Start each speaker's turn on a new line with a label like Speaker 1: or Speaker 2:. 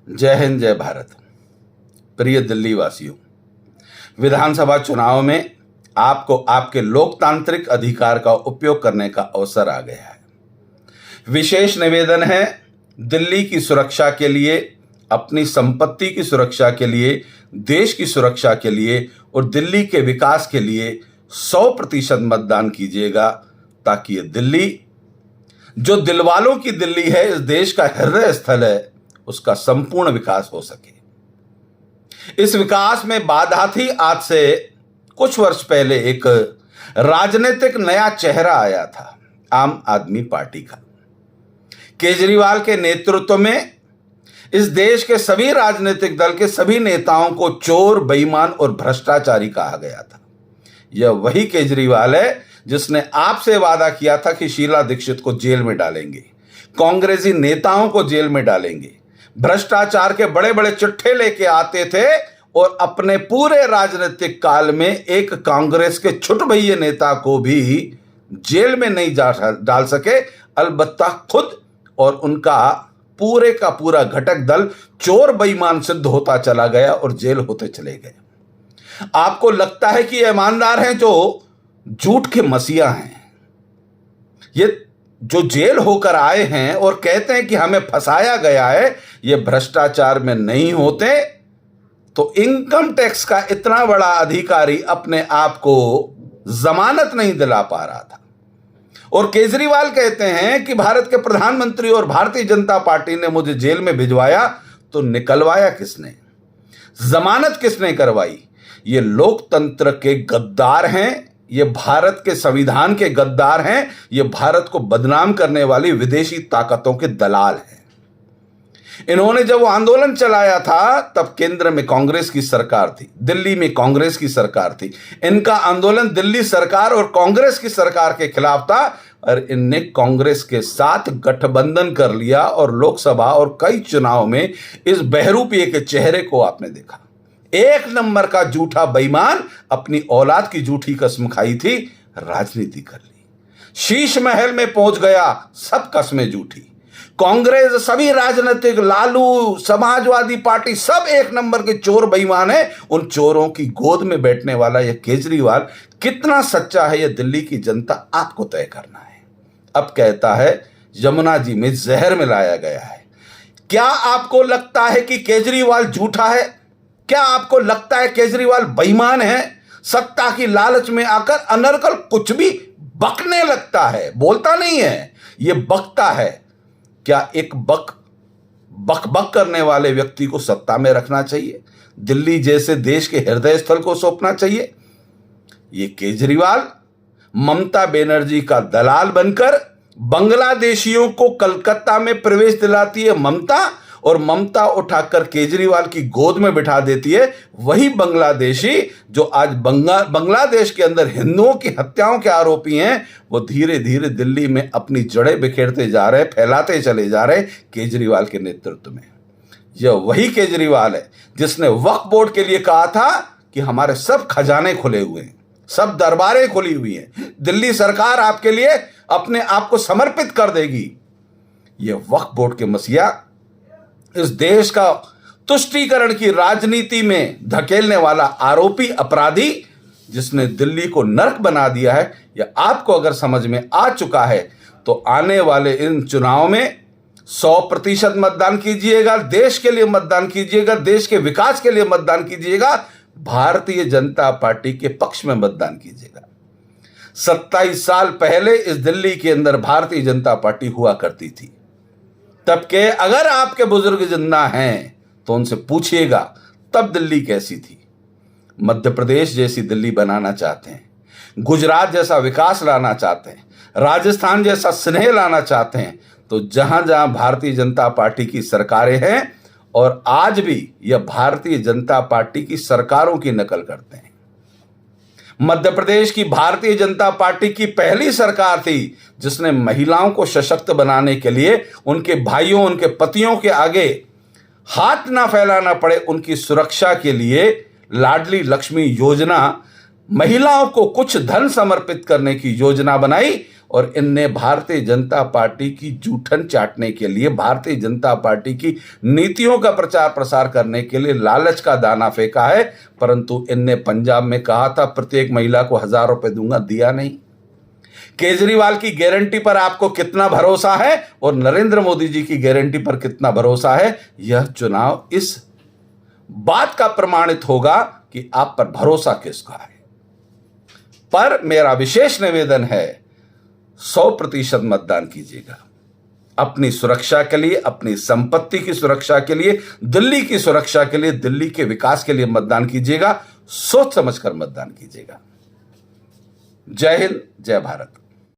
Speaker 1: जय हिंद, जय भारत। प्रिय दिल्ली वासियों, विधानसभा चुनाव में आपको आपके लोकतांत्रिक अधिकार का उपयोग करने का अवसर आ गया है। विशेष निवेदन है, दिल्ली की सुरक्षा के लिए, अपनी संपत्ति की सुरक्षा के लिए, देश की सुरक्षा के लिए और दिल्ली के विकास के लिए 100% मतदान कीजिएगा, ताकि ये दिल्ली जो दिलवालों की दिल्ली है, इस देश का हृदय स्थल है, उसका संपूर्ण विकास हो सके। इस विकास में बाधा थी। आज से कुछ वर्ष पहले एक राजनीतिक नया चेहरा आया था, आम आदमी पार्टी का। केजरीवाल के नेतृत्व में इस देश के सभी राजनीतिक दल के सभी नेताओं को चोर, बेईमान और भ्रष्टाचारी कहा गया था। यह वही केजरीवाल है जिसने आपसे वादा किया था कि शीला दीक्षित को जेल में डालेंगे, कांग्रेसी नेताओं को जेल में डालेंगे, भ्रष्टाचार के बड़े बड़े चिट्ठे लेके आते थे और अपने पूरे राजनीतिक काल में एक कांग्रेस के छुटभैये नेता को भी जेल में नहीं डाल सके। अलबत्ता खुद और उनका पूरे का पूरा घटक दल चोर बेईमान सिद्ध होता चला गया और जेल होते चले गए। आपको लगता है कि ईमानदार हैं जो झूठ के मसीहा हैं, ये जो जेल होकर आए हैं और कहते हैं कि हमें फंसाया गया है, ये भ्रष्टाचार में नहीं होते तो इनकम टैक्स का इतना बड़ा अधिकारी अपने आप को जमानत नहीं दिला पा रहा था। और केजरीवाल कहते हैं कि भारत के प्रधानमंत्री और भारतीय जनता पार्टी ने मुझे जेल में भिजवाया, तो निकलवाया किसने, जमानत किसने करवाई? ये लोकतंत्र के गद्दार हैं, ये भारत के संविधान के गद्दार हैं, ये भारत को बदनाम करने वाली विदेशी ताकतों के दलाल हैं। इन्होंने जब वो आंदोलन चलाया था तब केंद्र में कांग्रेस की सरकार थी, दिल्ली में कांग्रेस की सरकार थी। इनका आंदोलन दिल्ली सरकार और कांग्रेस की सरकार के खिलाफ था और इनने कांग्रेस के साथ गठबंधन कर लिया और लोकसभा और कई चुनाव में इस बहरूपीय के चेहरे को आपने देखा। एक नंबर का झूठा बेईमान, अपनी औलाद की झूठी कसम खाई थी, राजनीति कर ली, शीश महल में पहुंच गया, सब कस्में झूठी। कांग्रेस, सभी राजनीतिक, लालू, समाजवादी पार्टी, सब एक नंबर के चोर बेईमान है। उन चोरों की गोद में बैठने वाला यह केजरीवाल कितना सच्चा है, यह दिल्ली की जनता आपको तय करना है। अब कहता है यमुना जी में जहर मिलाया गया है। क्या आपको लगता है कि केजरीवाल झूठा है? क्या आपको लगता है केजरीवाल बेईमान है? सत्ता की लालच में आकर अनर्गल कुछ भी बकने लगता है, बोलता नहीं है, यह बकता है। क्या एक बक करने वाले व्यक्ति को सत्ता में रखना चाहिए? दिल्ली जैसे देश के हृदय स्थल को सौंपना चाहिए? ये केजरीवाल ममता बनर्जी का दलाल बनकर बांग्लादेशियों को कलकत्ता में प्रवेश दिलाती है ममता, और ममता उठाकर केजरीवाल की गोद में बिठा देती है वही बांग्लादेशी जो आज बांग्लादेश के अंदर हिंदुओं की हत्याओं के आरोपी हैं। वो धीरे धीरे दिल्ली में अपनी जड़ें बिखेरते जा रहे, फैलाते चले जा रहे केजरीवाल के नेतृत्व में। यह वही केजरीवाल है जिसने वक्फ बोर्ड के लिए कहा था कि हमारे सब खजाने खुले हुए हैं, सब दरबारें खुली हुई हैं, दिल्ली सरकार आपके लिए अपने आप को समर्पित कर देगी। यह वक्फ बोर्ड के मसीहा, इस देश का तुष्टीकरण की राजनीति में धकेलने वाला आरोपी अपराधी, जिसने दिल्ली को नर्क बना दिया है, यह आपको अगर समझ में आ चुका है तो आने वाले इन चुनाव में 100% मतदान कीजिएगा, देश के लिए मतदान कीजिएगा, देश के विकास के लिए मतदान कीजिएगा, भारतीय जनता पार्टी के पक्ष में मतदान कीजिएगा। 27 साल पहले इस दिल्ली के अंदर भारतीय जनता पार्टी हुआ करती थी। तब के अगर आपके बुजुर्ग जिंदा हैं तो उनसे पूछिएगा तब दिल्ली कैसी थी। मध्य प्रदेश जैसी दिल्ली बनाना चाहते हैं, गुजरात जैसा विकास लाना चाहते हैं, राजस्थान जैसा स्नेह लाना चाहते हैं, तो जहां जहां भारतीय जनता पार्टी की सरकारें हैं, और आज भी यह भारतीय जनता पार्टी की सरकारों की नकल करते हैं। मध्य प्रदेश की भारतीय जनता पार्टी की पहली सरकार थी जिसने महिलाओं को सशक्त बनाने के लिए, उनके भाइयों, उनके पतियों के आगे हाथ ना फैलाना पड़े, उनकी सुरक्षा के लिए लाडली लक्ष्मी योजना, महिलाओं को कुछ धन समर्पित करने की योजना बनाई और इनने भारतीय जनता पार्टी की जूठन चाटने के लिए, भारतीय जनता पार्टी की नीतियों का प्रचार प्रसार करने के लिए लालच का दाना फेंका है। परंतु इनने पंजाब में कहा था प्रत्येक महिला को 1000 रुपए दूंगा, दिया नहीं। केजरीवाल की गारंटी पर आपको कितना भरोसा है और नरेंद्र मोदी जी की गारंटी पर कितना भरोसा है, यह चुनाव इस बात का प्रमाणित होगा कि आप पर भरोसा किसका है। पर मेरा विशेष निवेदन है, 100% मतदान कीजिएगा। अपनी सुरक्षा के लिए, अपनी संपत्ति की सुरक्षा के लिए, दिल्ली की सुरक्षा के लिए, दिल्ली के विकास के लिए मतदान कीजिएगा। सोच समझकर मतदान कीजिएगा। जय हिंद, जय भारत।